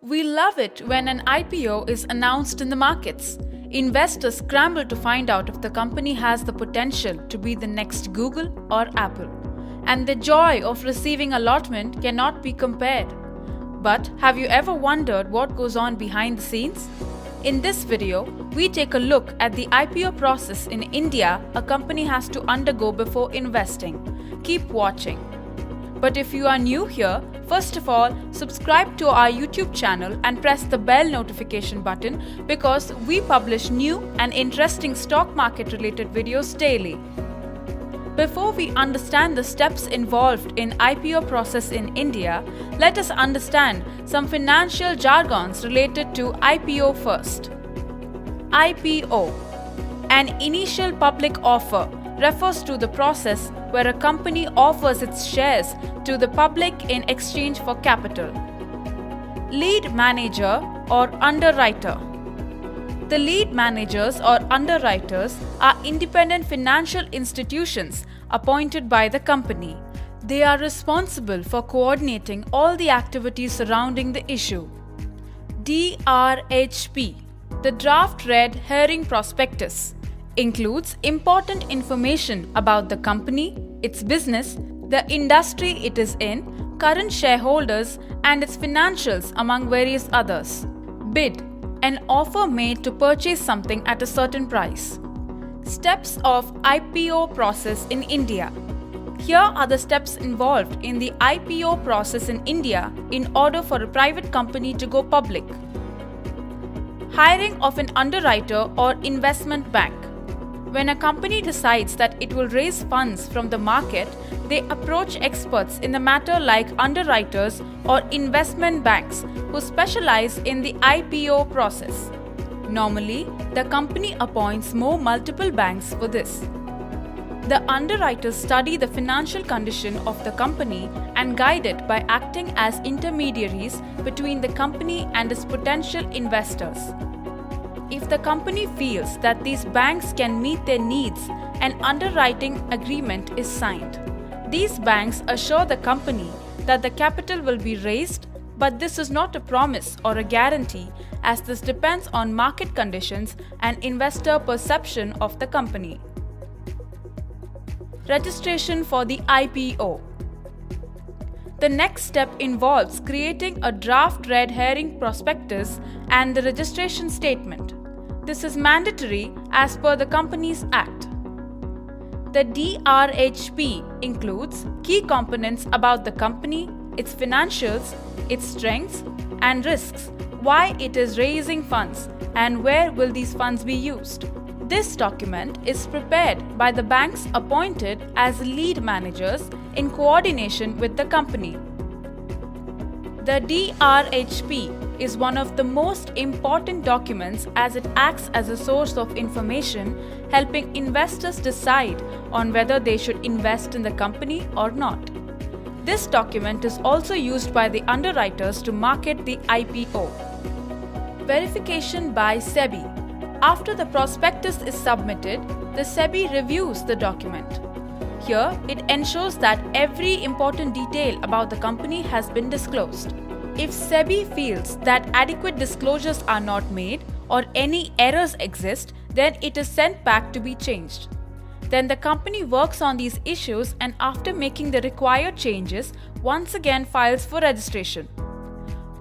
We love it when an IPO is announced in the markets. Investors scramble to find out if the company has the potential to be the next Google or Apple. And the joy of receiving allotment cannot be compared. But have you ever wondered what goes on behind the scenes? In this video, we take a look at the IPO process in India a company has to undergo before investing. Keep watching. But if you are new here, first of all, subscribe to our YouTube channel and press the bell notification button because we publish new and interesting stock market related videos daily. Before we understand the steps involved in IPO process in India, let us understand some financial jargons related to IPO first. IPO, an initial public offer, refers to the process where a company offers its shares to the public in exchange for capital. Lead manager or underwriter. The lead managers or underwriters are independent financial institutions appointed by the company. They are responsible for coordinating all the activities surrounding the issue. DRHP, the Draft Red Herring Prospectus, includes important information about the company, its business, the industry it is in, current shareholders, and its financials, among various others. Bid, an offer made to purchase something at a certain price. Steps of IPO process in India. Here are the steps involved in the IPO process in India in order for a private company to go public. Hiring of an underwriter or investment bank. When a company decides that it will raise funds from the market, they approach experts in the matter like underwriters or investment banks who specialize in the IPO process. Normally, the company appoints multiple banks for this. The underwriters study the financial condition of the company and guide it by acting as intermediaries between the company and its potential investors. If the company feels that these banks can meet their needs, an underwriting agreement is signed. These banks assure the company that the capital will be raised, but this is not a promise or a guarantee, as this depends on market conditions and investor perception of the company. Registration for the IPO. The next step involves creating a draft red herring prospectus and the registration statement. This is mandatory as per the Companies Act. The DRHP includes key components about the company, its financials, its strengths and risks, why it is raising funds, and where will these funds be used. This document is prepared by the banks appointed as lead managers in coordination with the company. The DRHP is one of the most important documents as it acts as a source of information helping investors decide on whether they should invest in the company or not. This document is also used by the underwriters to market the IPO. Verification by SEBI. After the prospectus is submitted, the SEBI reviews the document. Here, it ensures that every important detail about the company has been disclosed. If SEBI feels that adequate disclosures are not made or any errors exist, then it is sent back to be changed. Then the company works on these issues and after making the required changes, once again files for registration.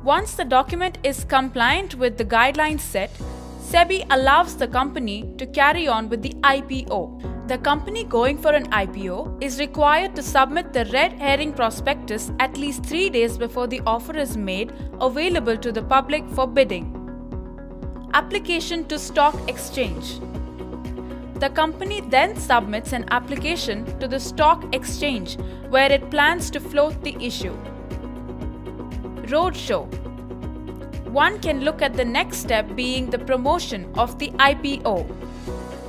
Once the document is compliant with the guidelines set, SEBI allows the company to carry on with the IPO. The company going for an IPO is required to submit the red herring prospectus at least 3 days before the offer is made available to the public for bidding. Application to stock exchange. The company then submits an application to the stock exchange where it plans to float the issue. Roadshow. One can look at the next step being the promotion of the IPO.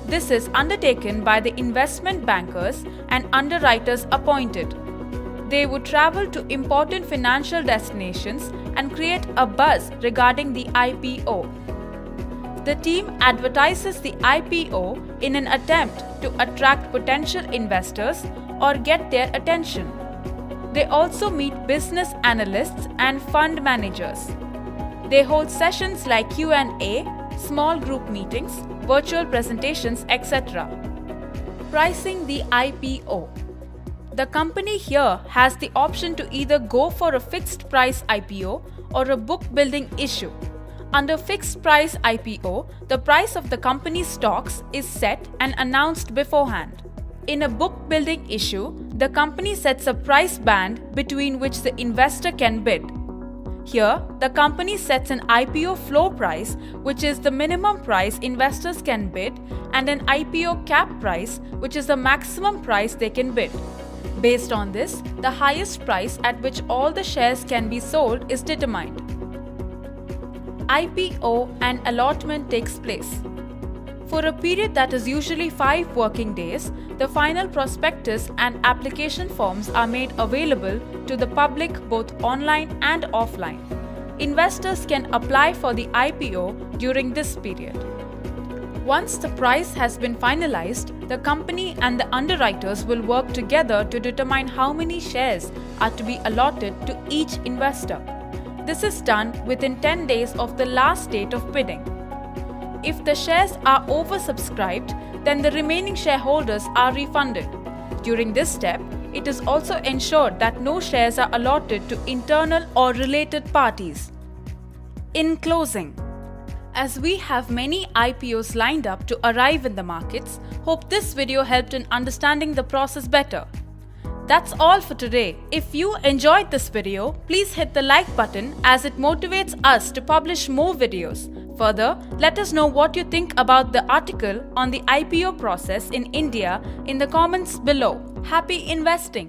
This is undertaken by the investment bankers and underwriters appointed. They would travel to important financial destinations and create a buzz regarding the IPO. The team advertises the IPO in an attempt to attract potential investors or get their attention. They also meet business analysts and fund managers. They hold sessions like Q&A, small group meetings, virtual presentations, etc. Pricing the IPO. The company here has the option to either go for a fixed price IPO or a book building issue. Under fixed price IPO, the price of the company's stocks is set and announced beforehand. In a book building issue, the company sets a price band between which the investor can bid. Here, the company sets an IPO floor price, which is the minimum price investors can bid, and an IPO cap price, which is the maximum price they can bid. Based on this, the highest price at which all the shares can be sold is determined. IPO and allotment takes place. For a period that is usually 5 working days, the final prospectus and application forms are made available to the public both online and offline. Investors can apply for the IPO during this period. Once the price has been finalized, the company and the underwriters will work together to determine how many shares are to be allotted to each investor. This is done within 10 days of the last date of bidding. If the shares are oversubscribed, then the remaining shareholders are refunded. During this step, it is also ensured that no shares are allotted to internal or related parties. In closing, as we have many IPOs lined up to arrive in the markets, hope this video helped in understanding the process better. That's all for today. If you enjoyed this video, please hit the like button as it motivates us to publish more videos. Further, let us know what you think about the article on the IPO process in India in the comments below. Happy investing!